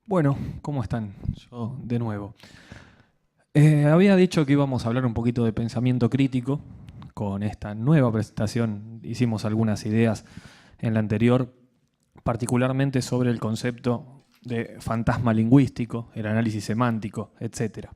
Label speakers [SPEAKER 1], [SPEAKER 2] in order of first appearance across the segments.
[SPEAKER 1] Bueno, ¿cómo están? Yo de nuevo. Había dicho que íbamos a hablar un poquito de pensamiento crítico. Con esta nueva presentación hicimos algunas ideas en la anterior, particularmente sobre el concepto de fantasma lingüístico, el análisis semántico, etc.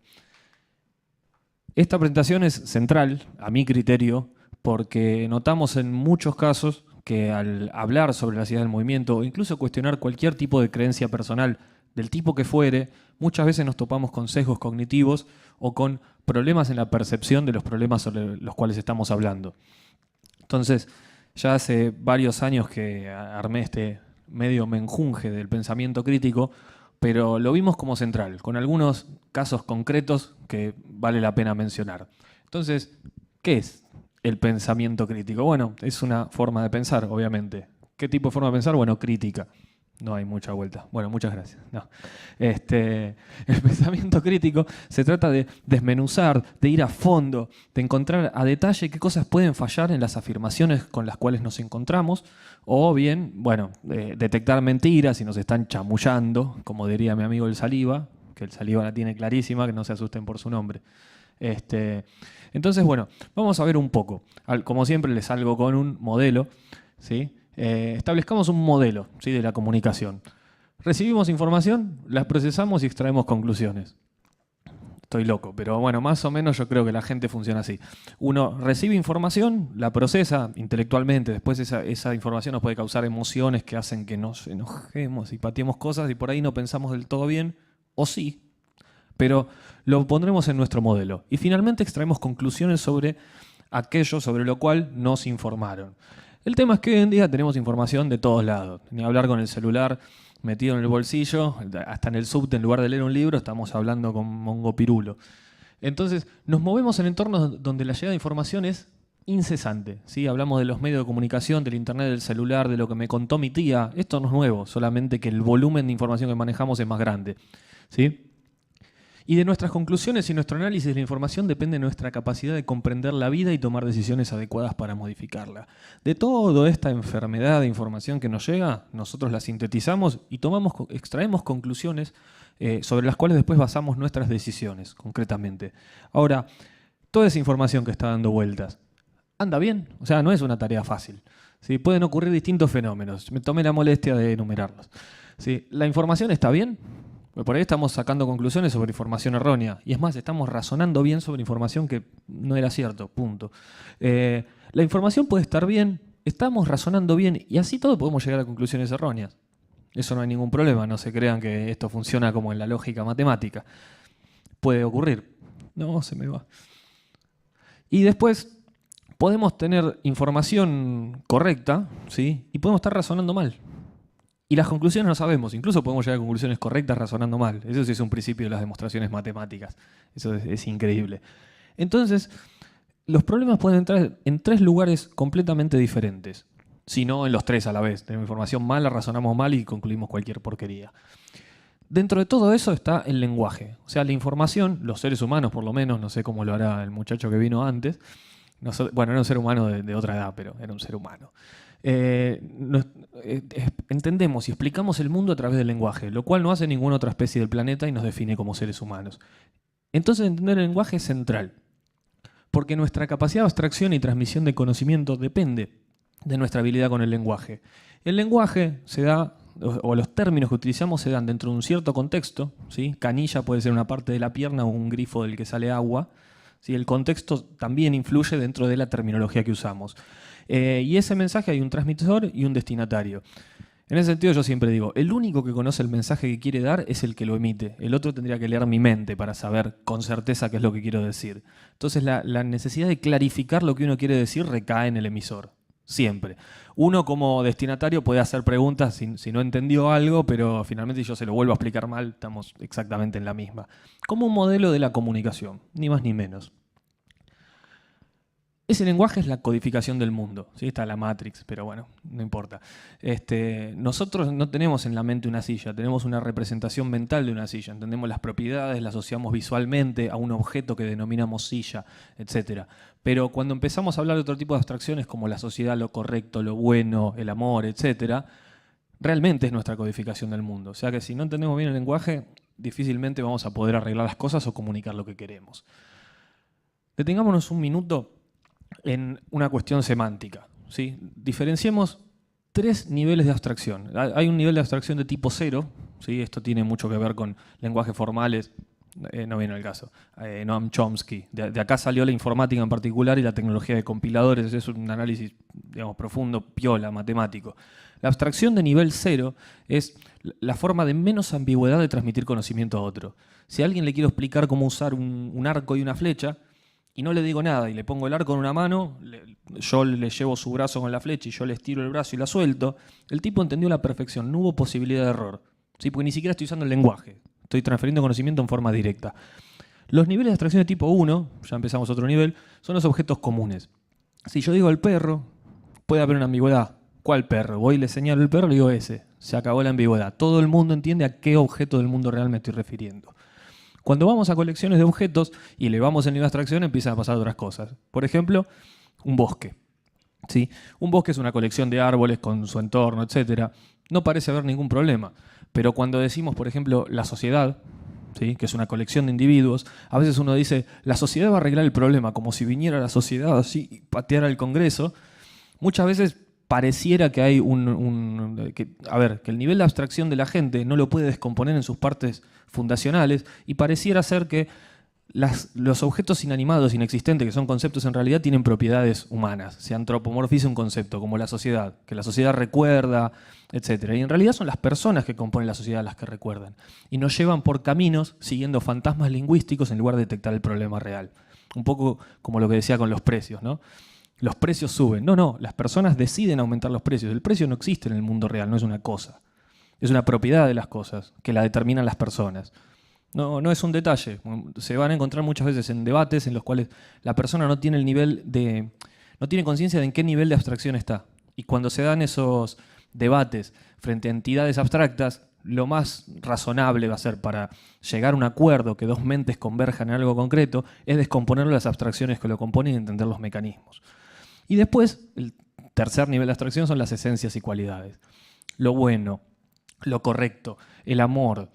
[SPEAKER 1] Esta presentación es central, a mi criterio, porque notamos en muchos casos que al hablar sobre la ciudad del movimiento o incluso cuestionar cualquier tipo de creencia personal, del tipo que fuere, muchas veces nos topamos con sesgos cognitivos o con problemas en la percepción de los problemas sobre los cuales estamos hablando. Entonces, ya hace varios años que armé este medio menjunje del pensamiento crítico, pero lo vimos como central, con algunos casos concretos que vale la pena mencionar. Entonces, ¿qué es el pensamiento crítico? Bueno, es una forma de pensar, obviamente. ¿Qué tipo de forma de pensar? Bueno, crítica. No hay mucha vuelta. Bueno, muchas gracias. No. El pensamiento crítico se trata de desmenuzar, de ir a fondo, de encontrar a detalle qué cosas pueden fallar en las afirmaciones con las cuales nos encontramos, o bien, bueno, detectar mentiras si nos están chamullando, como diría mi amigo el Saliva, que el Saliva la tiene clarísima, que no se asusten por su nombre. Entonces, bueno, vamos a ver un poco. Como siempre, les salgo con un modelo, ¿sí? Establezcamos un modelo, ¿sí?, de la comunicación. Recibimos información, la procesamos y extraemos conclusiones. Estoy loco, pero bueno, más o menos yo creo que la gente funciona así. Uno recibe información, la procesa intelectualmente, después esa información nos puede causar emociones que hacen que nos enojemos y pateemos cosas y por ahí no pensamos del todo bien, o sí, pero lo pondremos en nuestro modelo. Y finalmente extraemos conclusiones sobre aquello sobre lo cual nos informaron. El tema es que hoy en día tenemos información de todos lados. Ni hablar con el celular metido en el bolsillo, hasta en el subte, en lugar de leer un libro, estamos hablando con Mongo Pirulo. Entonces, nos movemos en entornos donde la llegada de información es incesante. ¿Sí? Hablamos de los medios de comunicación, del internet, del celular, de lo que me contó mi tía. Esto no es nuevo, solamente que el volumen de información que manejamos es más grande. ¿Sí? Y de nuestras conclusiones y nuestro análisis de la información depende nuestra capacidad de comprender la vida y tomar decisiones adecuadas para modificarla. De toda esta enfermedad de información que nos llega, nosotros la sintetizamos y extraemos conclusiones sobre las cuales después basamos nuestras decisiones, concretamente. Ahora, toda esa información que está dando vueltas, ¿anda bien? O sea, no es una tarea fácil. ¿Sí? Pueden ocurrir distintos fenómenos. Me tomé la molestia de enumerarlos. ¿Sí? ¿La información está bien? Pues por ahí estamos sacando conclusiones sobre información errónea. Y es más, estamos razonando bien sobre información que no era cierto, punto. La información puede estar bien, estamos razonando bien y así todo podemos llegar a conclusiones erróneas. Eso no hay ningún problema, no se crean que esto funciona como en la lógica matemática. Puede ocurrir. No, se me va. Y después podemos tener información correcta, ¿sí? Y podemos estar razonando mal. Y las conclusiones no sabemos, incluso podemos llegar a conclusiones correctas razonando mal. Eso sí es un principio de las demostraciones matemáticas. Eso es increíble. Entonces, los problemas pueden entrar en tres lugares completamente diferentes. Si no, en los tres a la vez. Tenemos información mala, razonamos mal y concluimos cualquier porquería. Dentro de todo eso está el lenguaje. O sea, la información, los seres humanos por lo menos, no sé cómo lo hará el muchacho que vino antes. Bueno, era un ser humano de otra edad, pero era un ser humano. Entendemos y explicamos el mundo a través del lenguaje, lo cual no hace ninguna otra especie del planeta y nos define como seres humanos. Entonces, entender el lenguaje es central, porque nuestra capacidad de abstracción y transmisión de conocimiento depende de nuestra habilidad con el lenguaje. El lenguaje se da, o los términos que utilizamos se dan dentro de un cierto contexto, ¿sí? Canilla puede ser una parte de la pierna o un grifo del que sale agua. ¿Sí? El contexto también influye dentro de la terminología que usamos. Y ese mensaje hay un transmisor y un destinatario. En ese sentido yo siempre digo, el único que conoce el mensaje que quiere dar es el que lo emite. El otro tendría que leer mi mente para saber con certeza qué es lo que quiero decir. Entonces la necesidad de clarificar lo que uno quiere decir recae en el emisor. Siempre. Uno como destinatario puede hacer preguntas si no entendió algo, pero finalmente si yo se lo vuelvo a explicar mal, estamos exactamente en la misma. Como un modelo de la comunicación, ni más ni menos. Ese lenguaje es la codificación del mundo. ¿Sí? Está la Matrix, pero bueno, no importa. Nosotros no tenemos en la mente una silla, tenemos una representación mental de una silla. Entendemos las propiedades, las asociamos visualmente a un objeto que denominamos silla, etc. Pero cuando empezamos a hablar de otro tipo de abstracciones como la sociedad, lo correcto, lo bueno, el amor, etc., realmente es nuestra codificación del mundo. O sea que si no entendemos bien el lenguaje, difícilmente vamos a poder arreglar las cosas o comunicar lo que queremos. Detengámonos un minuto en una cuestión semántica, ¿sí? Diferenciemos 3 niveles de abstracción. Hay un nivel de abstracción de tipo 0, ¿sí? Esto tiene mucho que ver con lenguajes formales, no viene al caso. Noam Chomsky. De acá salió la informática en particular y la tecnología de compiladores. Es un análisis, digamos, profundo, piola, matemático. La abstracción de nivel 0 es la forma de menos ambigüedad de transmitir conocimiento a otro. Si a alguien le quiero explicar cómo usar un arco y una flecha, y no le digo nada, y le pongo el arco en una mano, yo le llevo su brazo con la flecha y yo le estiro el brazo y la suelto, el tipo entendió a la perfección, no hubo posibilidad de error. ¿Sí? Porque ni siquiera estoy usando el lenguaje, estoy transfiriendo conocimiento en forma directa. Los niveles de abstracción de tipo 1, ya empezamos otro nivel, son los objetos comunes. Si yo digo el perro, puede haber una ambigüedad. ¿Cuál perro? Voy y le señalo el perro y le digo ese. Se acabó la ambigüedad. Todo el mundo entiende a qué objeto del mundo real me estoy refiriendo. Cuando vamos a colecciones de objetos y elevamos el nivel de abstracción, empiezan a pasar otras cosas. Por ejemplo, un bosque. ¿Sí? Un bosque es una colección de árboles con su entorno, etc. No parece haber ningún problema. Pero cuando decimos, por ejemplo, la sociedad, ¿sí? Que es una colección de individuos, a veces uno dice, la sociedad va a arreglar el problema, como si viniera la sociedad así y pateara el Congreso. Muchas veces pareciera que hay que el nivel de abstracción de la gente no lo puede descomponer en sus partes fundacionales y pareciera ser que los objetos inanimados, inexistentes, que son conceptos en realidad, tienen propiedades humanas. Se antropomorfiza un concepto, como la sociedad, que la sociedad recuerda, etc. Y en realidad son las personas que componen la sociedad las que recuerdan. Y nos llevan por caminos siguiendo fantasmas lingüísticos en lugar de detectar el problema real. Un poco como lo que decía con los precios, ¿no? Los precios suben. No, las personas deciden aumentar los precios. El precio no existe en el mundo real, no es una cosa. Es una propiedad de las cosas que la determinan las personas. No es un detalle. Se van a encontrar muchas veces en debates en los cuales la persona no tiene no tiene conciencia de en qué nivel de abstracción está. Y cuando se dan esos debates frente a entidades abstractas, lo más razonable va a ser para llegar a un acuerdo, que dos mentes converjan en algo concreto, es descomponer las abstracciones que lo componen y entender los mecanismos. Y después, el tercer nivel de abstracción son las esencias y cualidades. Lo bueno, lo correcto, el amor,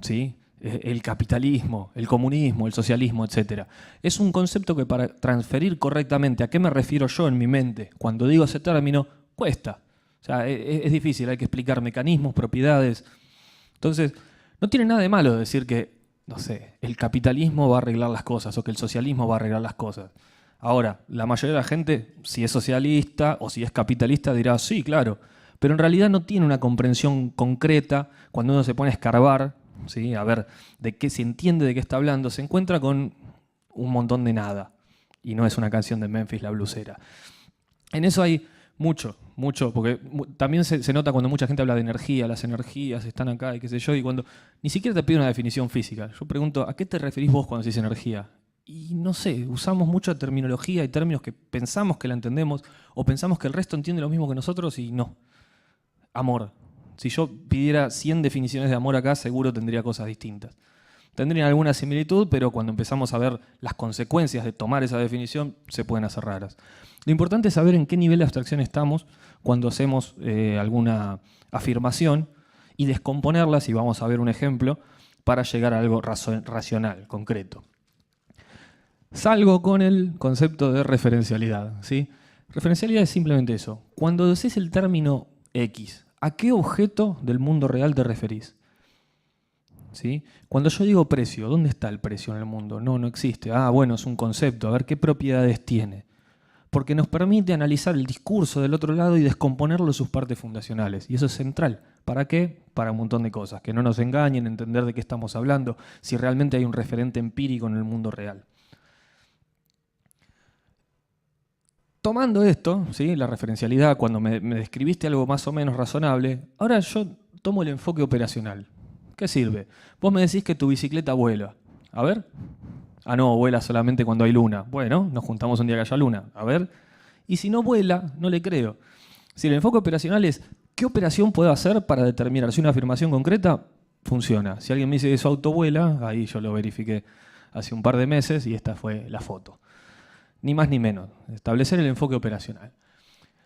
[SPEAKER 1] ¿sí? El capitalismo, el comunismo, el socialismo, etc. Es un concepto que para transferir correctamente a qué me refiero yo en mi mente cuando digo ese término, cuesta. O sea, es difícil, hay que explicar mecanismos, propiedades. Entonces, no tiene nada de malo decir que, no sé, el capitalismo va a arreglar las cosas o que el socialismo va a arreglar las cosas. Ahora, la mayoría de la gente, si es socialista o si es capitalista, dirá, sí, claro, pero en realidad no tiene una comprensión concreta. Cuando uno se pone a escarbar, ¿sí? A ver de qué se entiende, de qué está hablando, se encuentra con un montón de nada. Y no es una canción de Memphis la blusera. En eso hay mucho, porque también se nota cuando mucha gente habla de energía, las energías están acá y qué sé yo, y cuando ni siquiera te pide una definición física. Yo pregunto, ¿a qué te referís vos cuando decís energía? Y no sé, usamos mucha terminología y términos que pensamos que la entendemos o pensamos que el resto entiende lo mismo que nosotros y no. Amor. Si yo pidiera 100 definiciones de amor acá, seguro tendría cosas distintas. Tendrían alguna similitud, pero cuando empezamos a ver las consecuencias de tomar esa definición, se pueden hacer raras. Lo importante es saber en qué nivel de abstracción estamos cuando hacemos alguna afirmación y descomponerlas, y vamos a ver un ejemplo, para llegar a algo racional, concreto. Salgo con el concepto de referencialidad, ¿sí? Referencialidad es simplemente eso. Cuando decís el término X, ¿a qué objeto del mundo real te referís? ¿Sí? Cuando yo digo precio, ¿dónde está el precio en el mundo? No existe. Bueno, es un concepto. A ver qué propiedades tiene. Porque nos permite analizar el discurso del otro lado y descomponerlo en sus partes fundacionales. Y eso es central. ¿Para qué? Para un montón de cosas. Que no nos engañen, entender de qué estamos hablando, si realmente hay un referente empírico en el mundo real. Tomando esto, ¿sí? La referencialidad, cuando me describiste algo más o menos razonable, ahora yo tomo el enfoque operacional. ¿Qué sirve? Vos me decís que tu bicicleta vuela. A ver. No, vuela solamente cuando hay luna. Bueno, nos juntamos un día que haya luna. A ver. Y si no vuela, no le creo. Si el enfoque operacional es ¿qué operación puedo hacer para determinar si una afirmación concreta funciona? Si alguien me dice que su auto vuela, ahí yo lo verifiqué hace un par de meses y esta fue la foto. Ni más ni menos. Establecer el enfoque operacional.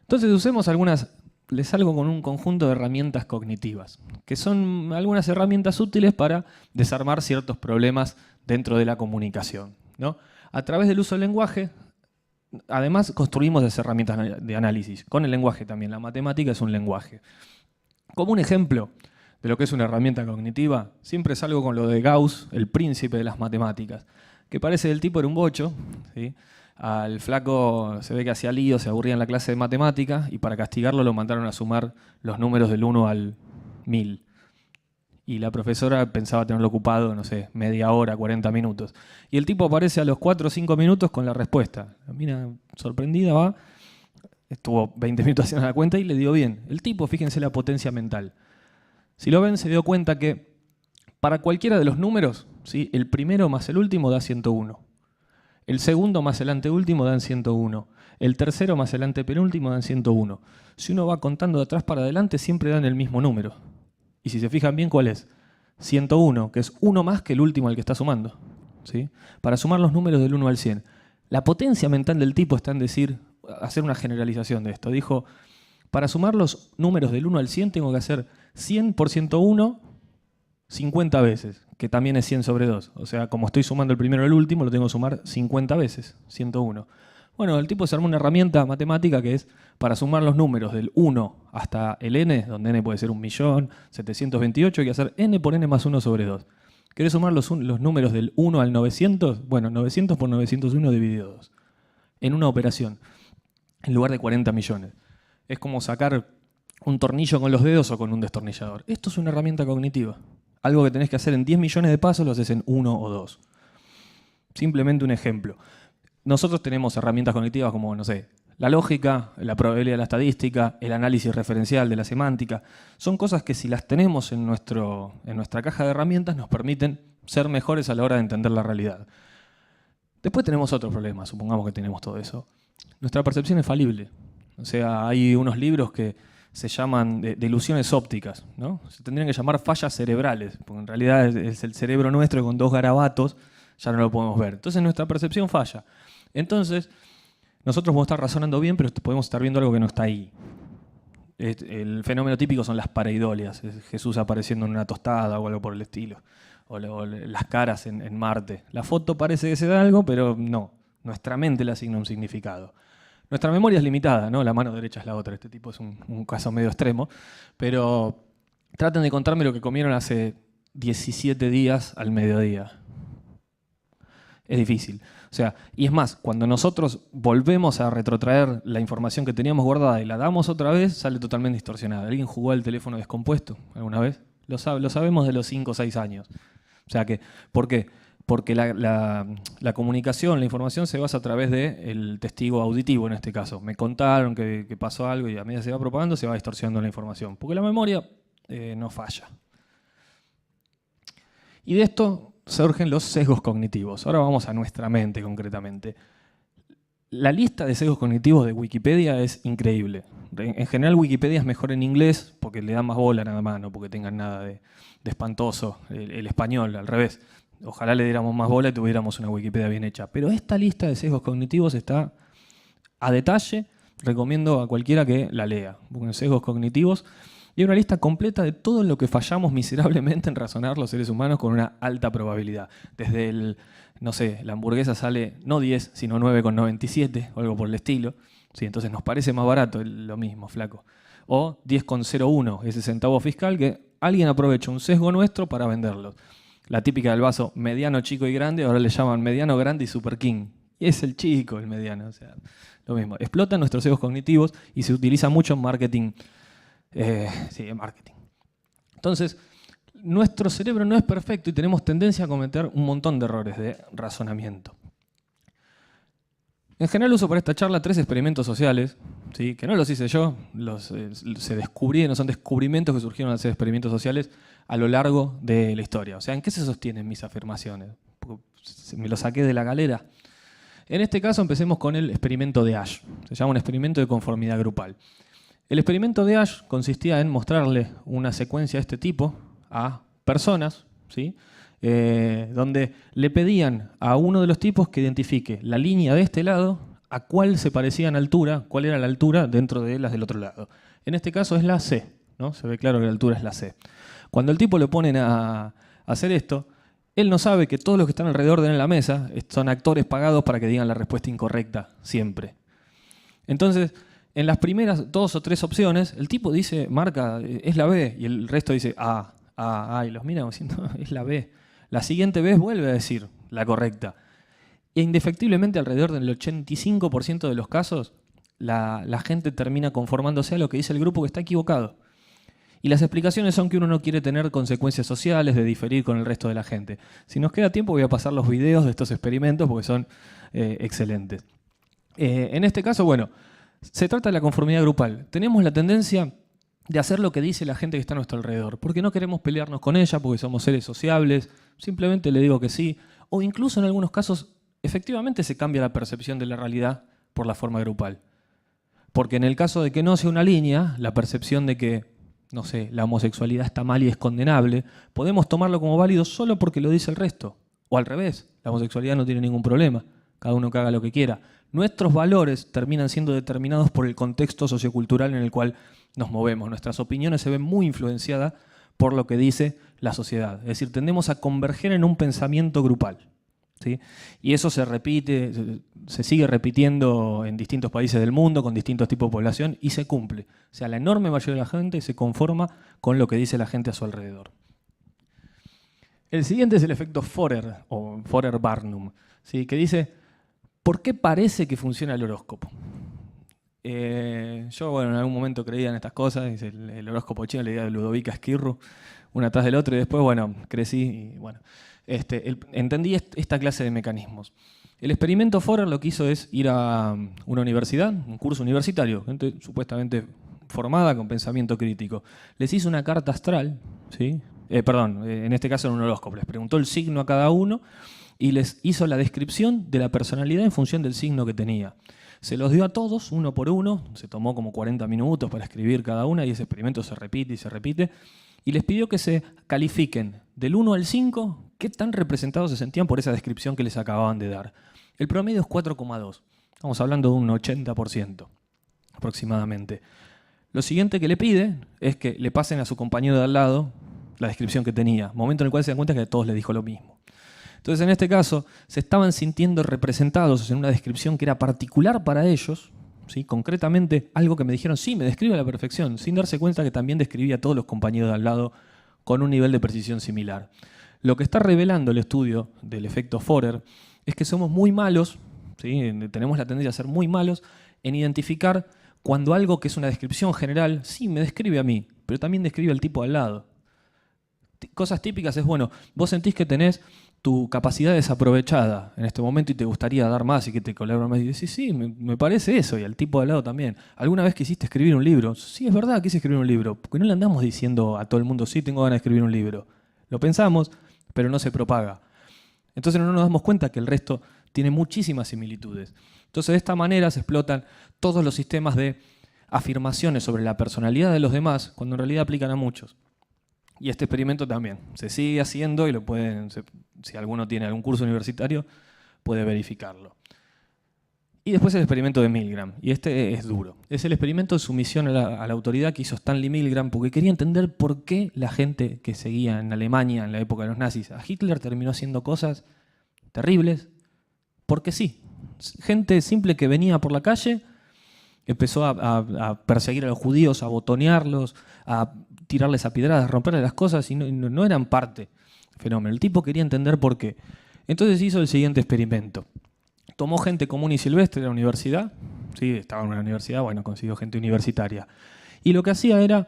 [SPEAKER 1] Entonces usemos algunas les salgo con un conjunto de herramientas cognitivas, que son algunas herramientas útiles para desarmar ciertos problemas dentro de la comunicación, ¿no? A través del uso del lenguaje, además construimos las herramientas de análisis. Con el lenguaje también, la matemática es un lenguaje. Como un ejemplo de lo que es una herramienta cognitiva, siempre salgo con lo de Gauss, el príncipe de las matemáticas, que parece del tipo era un bocho, ¿sí? Al flaco se ve que hacía lío, se aburría en la clase de matemática y para castigarlo lo mandaron a sumar los números del 1 al 1000. Y la profesora pensaba tenerlo ocupado, no sé, media hora, 40 minutos. Y el tipo aparece a los 4 o 5 minutos con la respuesta. La mina, sorprendida, va, estuvo 20 minutos haciendo la cuenta y le dio bien. El tipo, fíjense la potencia mental. Si lo ven, se dio cuenta que para cualquiera de los números, ¿sí?, el primero más el último da 101. El segundo más el anteúltimo dan 101. El tercero más el antepenúltimo dan 101. Si uno va contando de atrás para adelante, siempre dan el mismo número. Y si se fijan bien, ¿cuál es? 101, que es uno más que el último al que está sumando, ¿sí? Para sumar los números del 1 al 100. La potencia mental del tipo está en hacer una generalización de esto. Dijo, para sumar los números del 1 al 100 tengo que hacer 100 por 101 50 veces, que también es 100 sobre 2. O sea, como estoy sumando el primero al último, lo tengo que sumar 50 veces, 101. Bueno, el tipo se armó una herramienta matemática que es para sumar los números del 1 hasta el n, donde n puede ser 1.728.000, hay que hacer n por n más 1 sobre 2. ¿Querés sumar los números del 1 al 900? Bueno, 900 por 901 dividido 2. En una operación, en lugar de 40 millones. Es como sacar un tornillo con los dedos o con un destornillador. Esto es una herramienta cognitiva. Algo que tenés que hacer en 10 millones de pasos lo haces en 1 o 2. Simplemente un ejemplo. Nosotros tenemos herramientas cognitivas como, no sé, la lógica, la probabilidad de la estadística, el análisis referencial de la semántica. Son cosas que si las tenemos en nuestra caja de herramientas nos permiten ser mejores a la hora de entender la realidad. Después tenemos otro problema, supongamos que tenemos todo eso. Nuestra percepción es falible. O sea, hay unos libros que se llaman de ilusiones ópticas, ¿no? Se tendrían que llamar fallas cerebrales, porque en realidad es el cerebro nuestro y con 2 garabatos ya no lo podemos ver. Entonces nuestra percepción falla. Entonces, nosotros podemos estar razonando bien, pero podemos estar viendo algo que no está ahí. El fenómeno típico son las pareidolias, es Jesús apareciendo en una tostada o algo por el estilo, o las caras en Marte. La foto parece que se da algo, pero no. Nuestra mente le asigna un significado. Nuestra memoria es limitada, ¿no? La mano derecha es la otra. Este tipo es un caso medio extremo. Pero traten de contarme lo que comieron hace 17 días al mediodía. Es difícil. O sea, y es más, cuando nosotros volvemos a retrotraer la información que teníamos guardada y la damos otra vez, sale totalmente distorsionada. ¿Alguien jugó al teléfono descompuesto alguna vez? Lo sabemos de los 5 o 6 años. O sea que, ¿por qué? Porque la comunicación, la información se basa a través del testigo auditivo en este caso. Me contaron que pasó algo y a medida que se va propagando se va distorsionando la información. Porque la memoria no falla. Y de esto surgen los sesgos cognitivos. Ahora vamos a nuestra mente concretamente. La lista de sesgos cognitivos de Wikipedia es increíble. En general Wikipedia es mejor en inglés porque le da más bola nada más, no porque tengan nada de espantoso. El español, al revés. Ojalá le diéramos más bola y tuviéramos una Wikipedia bien hecha. Pero esta lista de sesgos cognitivos está a detalle. Recomiendo a cualquiera que la lea. Busquen sesgos cognitivos. Y hay una lista completa de todo lo que fallamos miserablemente en razonar los seres humanos con una alta probabilidad. Desde no sé, la hamburguesa sale no 10, sino 9,97 o algo por el estilo. Sí, entonces nos parece más barato lo mismo, flaco. O 10,01, ese centavo fiscal que alguien aprovecha un sesgo nuestro para venderlo. La típica del vaso mediano, chico y grande, ahora le llaman mediano, grande y super king. Y es el chico, el mediano. O sea, lo mismo. Explotan nuestros sesgos cognitivos y se utiliza mucho en marketing. Sí, en marketing. Entonces, nuestro cerebro no es perfecto y tenemos tendencia a cometer un montón de errores de razonamiento. En general uso para esta charla 3 experimentos sociales, ¿sí? Que no los hice yo, se descubrieron, son descubrimientos que surgieron al hacer experimentos sociales a lo largo de la historia. O sea, ¿en qué se sostienen mis afirmaciones? Porque me lo saqué de la galera. En este caso empecemos con el experimento de Ash. Se llama un experimento de conformidad grupal. El experimento de Ash consistía en mostrarle una secuencia de este tipo a personas, ¿sí? Donde le pedían a uno de los tipos que identifique la línea de este lado a cuál se parecía en altura, cuál era la altura dentro de las del otro lado. En este caso es la C, ¿no? Se ve claro que la altura es la C. Cuando el tipo lo ponen a hacer esto, él no sabe que todos los que están alrededor de él en la mesa son actores pagados para que digan la respuesta incorrecta, siempre. Entonces, en las primeras 2 o 3 opciones, el tipo dice, marca, es la B, y el resto dice A, y los miran diciendo, es la B. La siguiente vez vuelve a decir la correcta. E indefectiblemente, alrededor del 85% de los casos, la gente termina conformándose a lo que dice el grupo que está equivocado. Y las explicaciones son que uno no quiere tener consecuencias sociales de diferir con el resto de la gente. Si nos queda tiempo voy a pasar los videos de estos experimentos porque son excelentes. En este caso, bueno, se trata de la conformidad grupal. Tenemos la tendencia de hacer lo que dice la gente que está a nuestro alrededor, porque no queremos pelearnos con ella, porque somos seres sociables, simplemente le digo que sí, o incluso en algunos casos efectivamente se cambia la percepción de la realidad por la forma grupal. Porque en el caso de que no sea una línea, la percepción de que, no sé, la homosexualidad está mal y es condenable, podemos tomarlo como válido solo porque lo dice el resto. O al revés, la homosexualidad no tiene ningún problema, cada uno que haga lo que quiera. Nuestros valores terminan siendo determinados por el contexto sociocultural en el cual nos movemos. Nuestras opiniones se ven muy influenciadas por lo que dice la sociedad. Es decir, tendemos a converger en un pensamiento grupal, ¿sí? Y eso se repite, se sigue repitiendo en distintos países del mundo, con distintos tipos de población, y se cumple. O sea, la enorme mayoría de la gente se conforma con lo que dice la gente a su alrededor. El siguiente es el efecto Forer, o Forer-Barnum, ¿sí? Que dice, ¿por qué parece que funciona el horóscopo? Yo, bueno, en algún momento creía en estas cosas, dice el horóscopo chino, la idea de Ludovica Esquirru, una tras del otro, y después, bueno, crecí y, bueno, entendí esta clase de mecanismos. El experimento Forer lo que hizo es ir a una universidad, un curso universitario, gente supuestamente formada con pensamiento crítico. Les hizo una carta astral, ¿sí? En este caso era un horóscopo, les preguntó el signo a cada uno y les hizo la descripción de la personalidad en función del signo que tenía. Se los dio a todos, uno por uno, se tomó como 40 minutos para escribir cada una y ese experimento se repite y se repite. Y les pidió que se califiquen del 1 al 5 qué tan representados se sentían por esa descripción que les acababan de dar. El promedio es 4,2. Estamos hablando de un 80% aproximadamente. Lo siguiente que le pide es que le pasen a su compañero de al lado la descripción que tenía, momento en el cual se dan cuenta que a todos les dijo lo mismo. Entonces, en este caso, se estaban sintiendo representados en una descripción que era particular para ellos, ¿sí? Concretamente, algo que me dijeron, sí, me describe a la perfección, sin darse cuenta que también describía a todos los compañeros de al lado con un nivel de precisión similar. Lo que está revelando el estudio del efecto Forer es que somos muy malos, ¿sí? Tenemos la tendencia a ser muy malos en identificar cuando algo que es una descripción general, sí, me describe a mí, pero también describe al tipo al lado. Cosas típicas es, bueno, vos sentís que tenés tu capacidad desaprovechada en este momento y te gustaría dar más y que te colaboren más. Y decís, sí, me parece eso, y al tipo de al lado también. ¿Alguna vez quisiste escribir un libro? Sí, es verdad, quise escribir un libro. Porque no le andamos diciendo a todo el mundo, sí, tengo ganas de escribir un libro. Lo pensamos, pero no se propaga. Entonces no nos damos cuenta que el resto tiene muchísimas similitudes. Entonces de esta manera se explotan todos los sistemas de afirmaciones sobre la personalidad de los demás, cuando en realidad aplican a muchos. Y este experimento también se sigue haciendo y lo pueden, si alguno tiene algún curso universitario, puede verificarlo. Y después el experimento de Milgram, y este es duro. Es el experimento de sumisión a la autoridad que hizo Stanley Milgram, porque quería entender por qué la gente que seguía en Alemania en la época de los nazis a Hitler terminó haciendo cosas terribles, porque sí. Gente simple que venía por la calle empezó a perseguir a los judíos, a botonearlos, a tirarles a piedradas, a romperles las cosas, y no eran parte del fenómeno. El tipo quería entender por qué. Entonces hizo el siguiente experimento. Tomó gente común y silvestre de la universidad, sí, estaba en una universidad, bueno, consiguió gente universitaria. Y lo que hacía era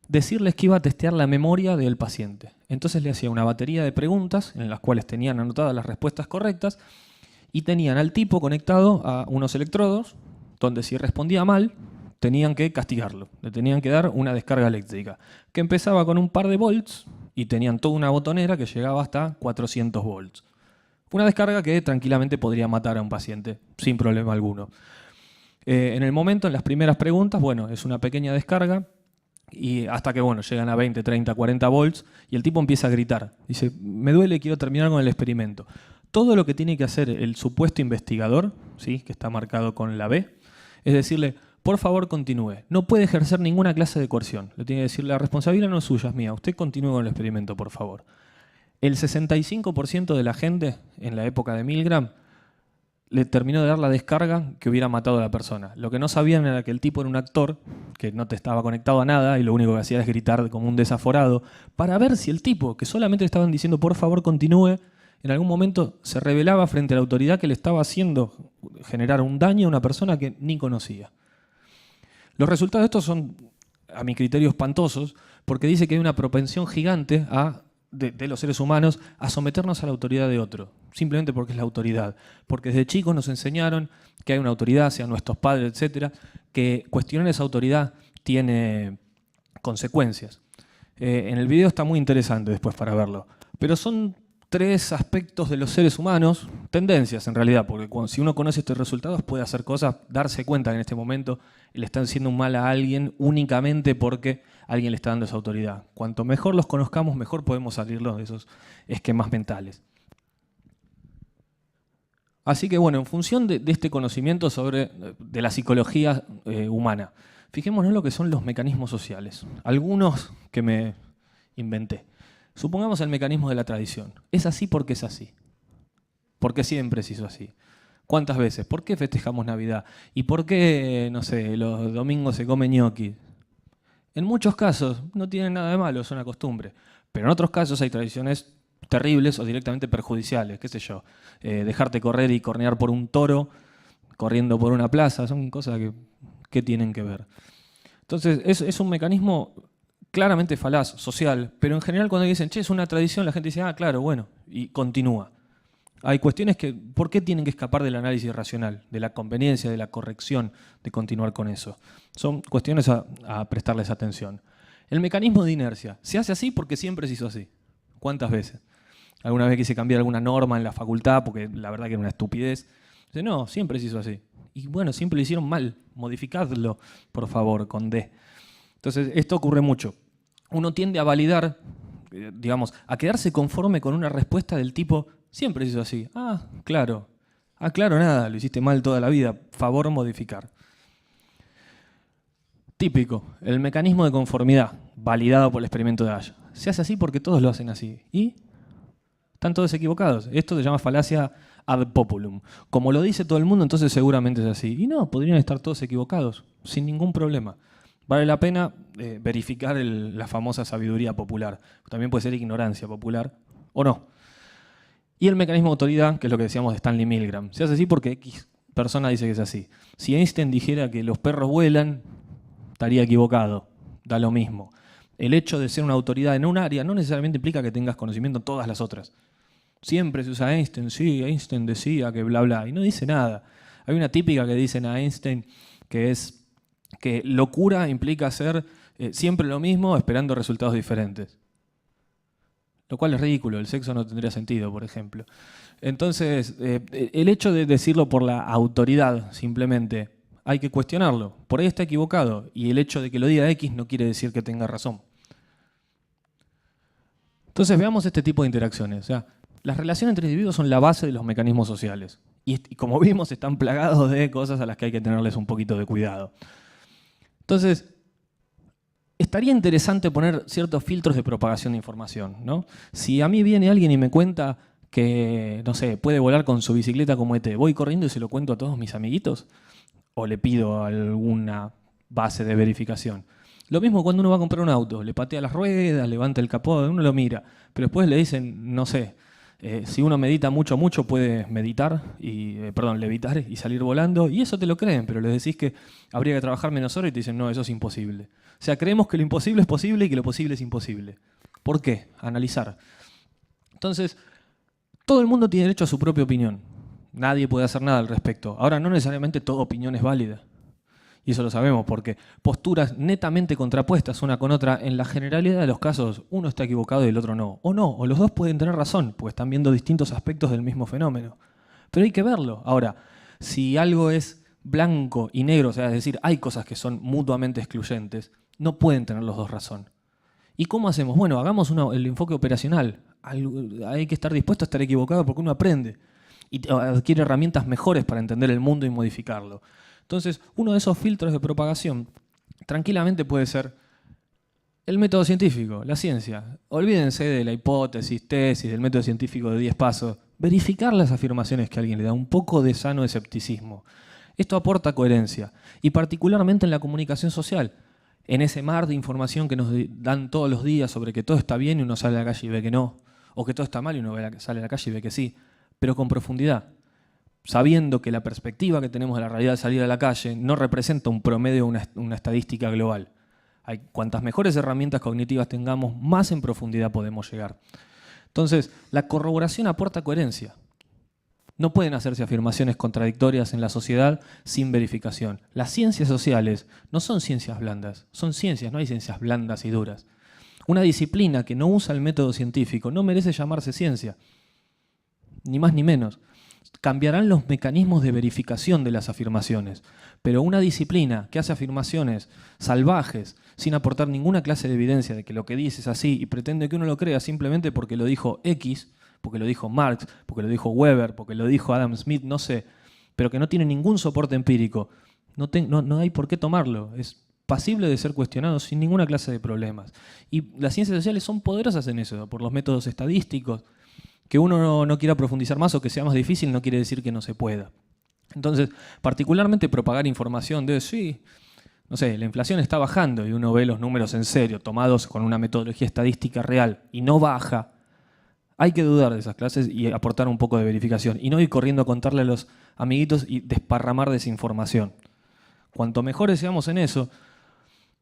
[SPEAKER 1] decirles que iba a testear la memoria del paciente. Entonces le hacía una batería de preguntas en las cuales tenían anotadas las respuestas correctas y tenían al tipo conectado a unos electrodos donde si respondía mal tenían que castigarlo, le tenían que dar una descarga eléctrica que empezaba con un par de volts y tenían toda una botonera que llegaba hasta 400 volts. Una descarga que tranquilamente podría matar a un paciente sin problema alguno. En el momento, en las primeras preguntas, bueno, es una pequeña descarga y hasta que bueno, llegan a 20, 30, 40 volts y el tipo empieza a gritar. Dice, me duele, quiero terminar con el experimento. Todo lo que tiene que hacer el supuesto investigador, ¿sí? Que está marcado con la B, es decirle, por favor continúe. No puede ejercer ninguna clase de coerción. Le tiene que decir, la responsabilidad no es suya, es mía. Usted continúe con el experimento, por favor. El 65% de la gente, en la época de Milgram, le terminó de dar la descarga que hubiera matado a la persona. Lo que no sabían era que el tipo era un actor, que no te estaba conectado a nada y lo único que hacía es gritar como un desaforado, para ver si el tipo, que solamente le estaban diciendo por favor continúe, en algún momento se rebelaba frente a la autoridad que le estaba haciendo generar un daño a una persona que ni conocía. Los resultados de estos son, a mi criterio, espantosos, porque dice que hay una propensión gigante de los seres humanos a someternos a la autoridad de otro, simplemente porque es la autoridad. Porque desde chicos nos enseñaron que hay una autoridad, sean nuestros padres, etcétera, que cuestionar esa autoridad tiene consecuencias. En el video está muy interesante después para verlo. Pero son 3 aspectos de los seres humanos, tendencias en realidad, porque si uno conoce estos resultados puede hacer cosas, darse cuenta que en este momento le están haciendo un mal a alguien únicamente porque alguien le está dando esa autoridad. Cuanto mejor los conozcamos, mejor podemos salirlos de esos esquemas mentales. Así que bueno, en función de este conocimiento de la psicología humana, fijémonos en lo que son los mecanismos sociales. Algunos que me inventé. Supongamos el mecanismo de la tradición. Es así porque es así. Porque siempre se hizo así. ¿Cuántas veces? ¿Por qué festejamos Navidad? ¿Y por qué, no sé, los domingos se come ñoqui? En muchos casos no tienen nada de malo, es una costumbre. Pero en otros casos hay tradiciones terribles o directamente perjudiciales. ¿Qué sé yo? Dejarte correr y cornear por un toro corriendo por una plaza. Son cosas que tienen que ver. Entonces es un mecanismo claramente falaz, social, pero en general cuando dicen, che, es una tradición, la gente dice, ah, claro, bueno, y continúa. Hay cuestiones que, ¿por qué tienen que escapar del análisis racional, de la conveniencia, de la corrección de continuar con eso? Son cuestiones a prestarles atención. El mecanismo de inercia, se hace así porque siempre se hizo así. ¿Cuántas veces? Alguna vez quise cambiar alguna norma en la facultad porque la verdad que era una estupidez. Dice, no, siempre se hizo así. Y bueno, siempre lo hicieron mal, modificadlo, por favor, con D. Entonces, esto ocurre mucho. Uno tiende a validar, digamos, a quedarse conforme con una respuesta del tipo, siempre se hizo así. Ah, claro. Ah, claro, nada, lo hiciste mal toda la vida. Favor modificar. Típico, el mecanismo de conformidad, validado por el experimento de Ash. Se hace así porque todos lo hacen así. ¿Y? Están todos equivocados. Esto se llama falacia ad populum. Como lo dice todo el mundo, entonces seguramente es así. Y no, podrían estar todos equivocados, sin ningún problema. Vale la pena verificar la famosa sabiduría popular. También puede ser ignorancia popular o no. Y el mecanismo de autoridad, que es lo que decíamos de Stanley Milgram. Se hace así porque X persona dice que es así. Si Einstein dijera que los perros vuelan, estaría equivocado. Da lo mismo. El hecho de ser una autoridad en un área no necesariamente implica que tengas conocimiento en todas las otras. Siempre se usa Einstein, sí, Einstein decía que bla bla, y no dice nada. Hay una típica que dicen a Einstein que es que locura implica hacer siempre lo mismo esperando resultados diferentes. Lo cual es ridículo, el sexo no tendría sentido, por ejemplo. Entonces, el hecho de decirlo por la autoridad, simplemente, hay que cuestionarlo. Por ahí está equivocado, y el hecho de que lo diga X no quiere decir que tenga razón. Entonces, veamos este tipo de interacciones. O sea, las relaciones entre individuos son la base de los mecanismos sociales. Y como vimos, están plagados de cosas a las que hay que tenerles un poquito de cuidado. Entonces, estaría interesante poner ciertos filtros de propagación de información, ¿no? Si a mí viene alguien y me cuenta que, no sé, puede volar con su bicicleta como ET, ¿voy corriendo y se lo cuento a todos mis amiguitos? ¿O le pido alguna base de verificación? Lo mismo cuando uno va a comprar un auto, le patea las ruedas, levanta el capó, uno lo mira, pero después le dicen, no sé, si uno medita mucho, puede levitar y salir volando, y eso te lo creen, pero les decís que habría que trabajar menos horas y te dicen, no, eso es imposible. O sea, creemos que lo imposible es posible y que lo posible es imposible. ¿Por qué? Analizar. Entonces, todo el mundo tiene derecho a su propia opinión. Nadie puede hacer nada al respecto. Ahora, no necesariamente toda opinión es válida. Y eso lo sabemos porque posturas netamente contrapuestas una con otra, en la generalidad de los casos, uno está equivocado y el otro no. O no, o los dos pueden tener razón, porque están viendo distintos aspectos del mismo fenómeno. Pero hay que verlo. Ahora, si algo es blanco y negro, o sea, es decir, hay cosas que son mutuamente excluyentes, no pueden tener los dos razón. ¿Y cómo hacemos? Bueno, hagamos el enfoque operacional. Hay que estar dispuesto a estar equivocado porque uno aprende y adquiere herramientas mejores para entender el mundo y modificarlo. Entonces, uno de esos filtros de propagación tranquilamente puede ser el método científico, la ciencia. Olvídense de la hipótesis, tesis, del método científico de 10 pasos. Verificar las afirmaciones que alguien le da, un poco de sano escepticismo. Esto aporta coherencia, y particularmente en la comunicación social. En ese mar de información que nos dan todos los días sobre que todo está bien y uno sale a la calle y ve que no, o que todo está mal y uno sale a la calle y ve que sí, pero con profundidad, sabiendo que la perspectiva que tenemos de la realidad de salir a la calle no representa un promedio o una estadística global. Cuantas mejores herramientas cognitivas tengamos, más en profundidad podemos llegar. Entonces, la corroboración aporta coherencia. No pueden hacerse afirmaciones contradictorias en la sociedad sin verificación. Las ciencias sociales no son ciencias blandas, son ciencias, no hay ciencias blandas y duras. Una disciplina que no usa el método científico no merece llamarse ciencia, ni más ni menos. Cambiarán los mecanismos de verificación de las afirmaciones, pero una disciplina que hace afirmaciones salvajes, sin aportar ninguna clase de evidencia de que lo que dice es así y pretende que uno lo crea simplemente porque lo dijo X, porque lo dijo Marx, porque lo dijo Weber, porque lo dijo Adam Smith, no sé, pero que no tiene ningún soporte empírico, no hay por qué tomarlo, es pasible de ser cuestionado sin ninguna clase de problemas. Y las ciencias sociales son poderosas en eso, por los métodos estadísticos. Que uno no quiera profundizar más o que sea más difícil no quiere decir que no se pueda. Entonces, particularmente propagar información de, sí, no sé, la inflación está bajando y uno ve los números en serio, tomados con una metodología estadística real y no baja, hay que dudar de esas clases y aportar un poco de verificación y no ir corriendo a contarle a los amiguitos y desparramar desinformación. Cuanto mejores seamos en eso,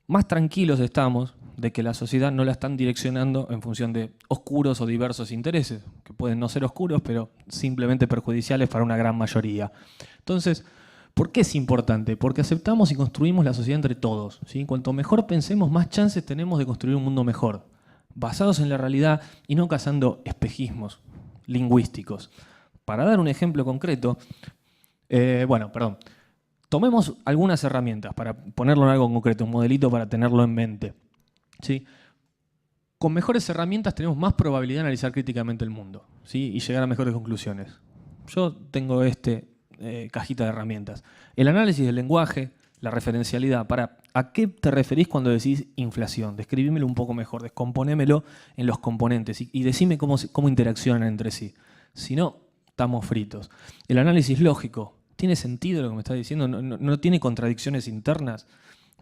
[SPEAKER 1] más tranquilos estamos de que la sociedad no la están direccionando en función de oscuros o diversos intereses, que pueden no ser oscuros, pero simplemente perjudiciales para una gran mayoría. Entonces, ¿por qué es importante? Porque aceptamos y construimos la sociedad entre todos, ¿sí? Cuanto mejor pensemos, más chances tenemos de construir un mundo mejor, basados en la realidad y no cazando espejismos lingüísticos. Para dar un ejemplo concreto, tomemos algunas herramientas para ponerlo en algo concreto, un modelito para tenerlo en mente. ¿Sí? Con mejores herramientas tenemos más probabilidad de analizar críticamente el mundo, ¿sí? Y llegar a mejores conclusiones. Yo tengo cajita de herramientas. El análisis del lenguaje, la referencialidad. ¿A qué te referís cuando decís inflación? Describímelo un poco mejor, descomponémelo en los componentes y decime cómo interaccionan entre sí. Si no, estamos fritos. El análisis lógico. ¿Tiene sentido lo que me estás diciendo? ¿No tiene contradicciones internas?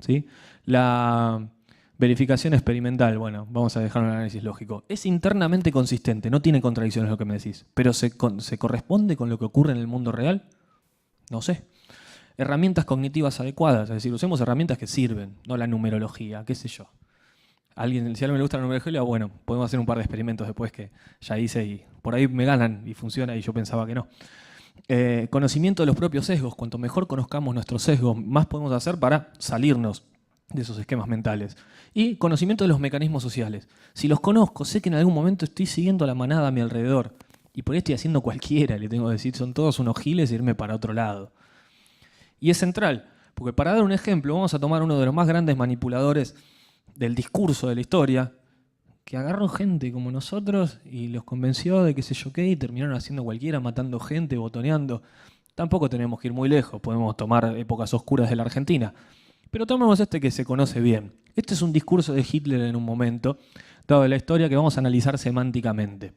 [SPEAKER 1] ¿Sí? La verificación experimental, bueno, vamos a dejar un análisis lógico. Es internamente consistente, no tiene contradicciones lo que me decís, pero ¿se corresponde con lo que ocurre en el mundo real? No sé. Herramientas cognitivas adecuadas, es decir, usemos herramientas que sirven, no la numerología, qué sé yo. Si a alguien le gusta la numerología, bueno, podemos hacer un par de experimentos después que ya hice y por ahí me ganan y funciona y yo pensaba que no. Conocimiento de los propios sesgos. Cuanto mejor conozcamos nuestros sesgos, más podemos hacer para salirnos de esos esquemas mentales. Y conocimiento de los mecanismos sociales. Si los conozco, sé que en algún momento estoy siguiendo a la manada a mi alrededor. Y por ahí estoy haciendo cualquiera, le tengo que decir, son todos unos giles e irme para otro lado. Y es central, porque para dar un ejemplo, vamos a tomar uno de los más grandes manipuladores del discurso de la historia, que agarró gente como nosotros y los convenció de que sé yo qué, y terminaron haciendo cualquiera, matando gente, botoneando. Tampoco tenemos que ir muy lejos, podemos tomar épocas oscuras de la Argentina. Pero tomemos este que se conoce bien. Este es un discurso de Hitler en un momento, dado de la historia que vamos a analizar semánticamente.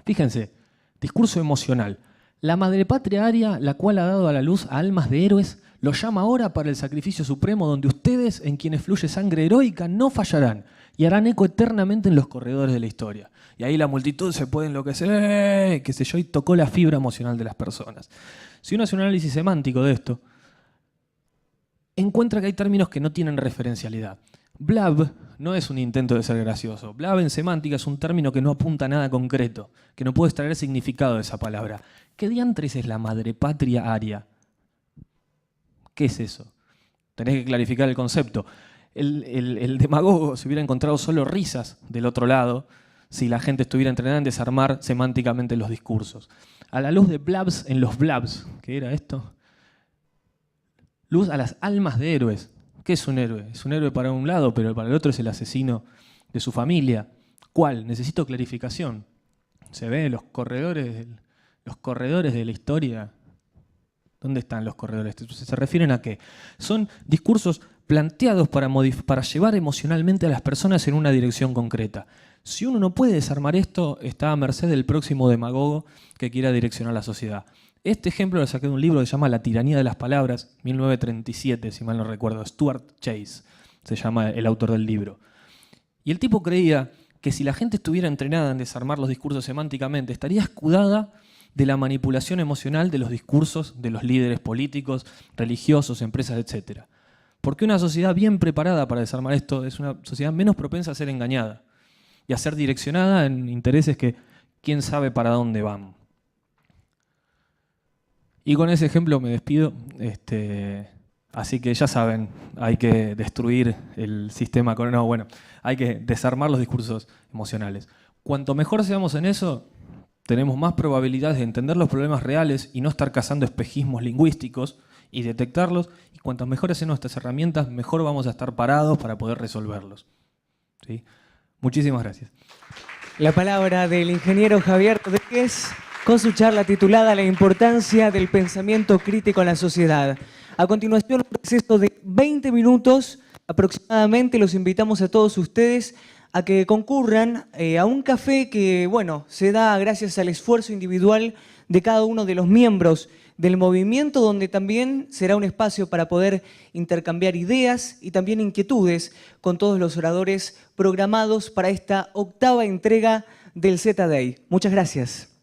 [SPEAKER 1] Fíjense, discurso emocional. La madrepatria aria, la cual ha dado a la luz a almas de héroes, lo llama ahora para el sacrificio supremo donde ustedes, en quienes fluye sangre heroica, no fallarán y harán eco eternamente en los corredores de la historia. Y ahí la multitud se puede enloquecer, qué sé yo, y tocó la fibra emocional de las personas. Si uno hace un análisis semántico de esto, encuentra que hay términos que no tienen referencialidad. Blab no es un intento de ser gracioso. Blab en semántica es un término que no apunta a nada concreto, que no puede extraer significado de esa palabra. ¿Qué diantres es la madrepatria aria? ¿Qué es eso? Tenés que clarificar el concepto. El demagogo se hubiera encontrado solo risas del otro lado si la gente estuviera entrenada en desarmar semánticamente los discursos. A la luz de blabs en los blabs, ¿qué era esto? Luz a las almas de héroes. ¿Qué es un héroe? Es un héroe para un lado, pero para el otro es el asesino de su familia. ¿Cuál? Necesito clarificación. Se ve los corredores de la historia. ¿Dónde están los corredores? ¿Se refieren a qué? Son discursos planteados para llevar emocionalmente a las personas en una dirección concreta. Si uno no puede desarmar esto, está a merced del próximo demagogo que quiera direccionar la sociedad. Este ejemplo lo saqué de un libro que se llama La tiranía de las palabras, 1937, si mal no recuerdo. Stuart Chase se llama el autor del libro. Y el tipo creía que si la gente estuviera entrenada en desarmar los discursos semánticamente, estaría escudada de la manipulación emocional de los discursos de los líderes políticos, religiosos, empresas, etc. Porque una sociedad bien preparada para desarmar esto es una sociedad menos propensa a ser engañada y a ser direccionada en intereses que quién sabe para dónde van. Y con ese ejemplo me despido. Así que ya saben, hay que destruir el sistema. No, bueno, hay que desarmar los discursos emocionales. Cuanto mejor seamos en eso, tenemos más probabilidades de entender los problemas reales y no estar cazando espejismos lingüísticos y detectarlos. Y cuantas mejores sean nuestras herramientas, mejor vamos a estar parados para poder resolverlos. ¿Sí? Muchísimas gracias.
[SPEAKER 2] La palabra del ingeniero Javier Rodríguez con su charla titulada La importancia del pensamiento crítico en la sociedad. A continuación, un receso de 20 minutos aproximadamente. Los invitamos a todos ustedes a que concurran a un café que, bueno, se da gracias al esfuerzo individual de cada uno de los miembros del movimiento, donde también será un espacio para poder intercambiar ideas y también inquietudes con todos los oradores programados para esta octava entrega del Z-Day. Muchas gracias.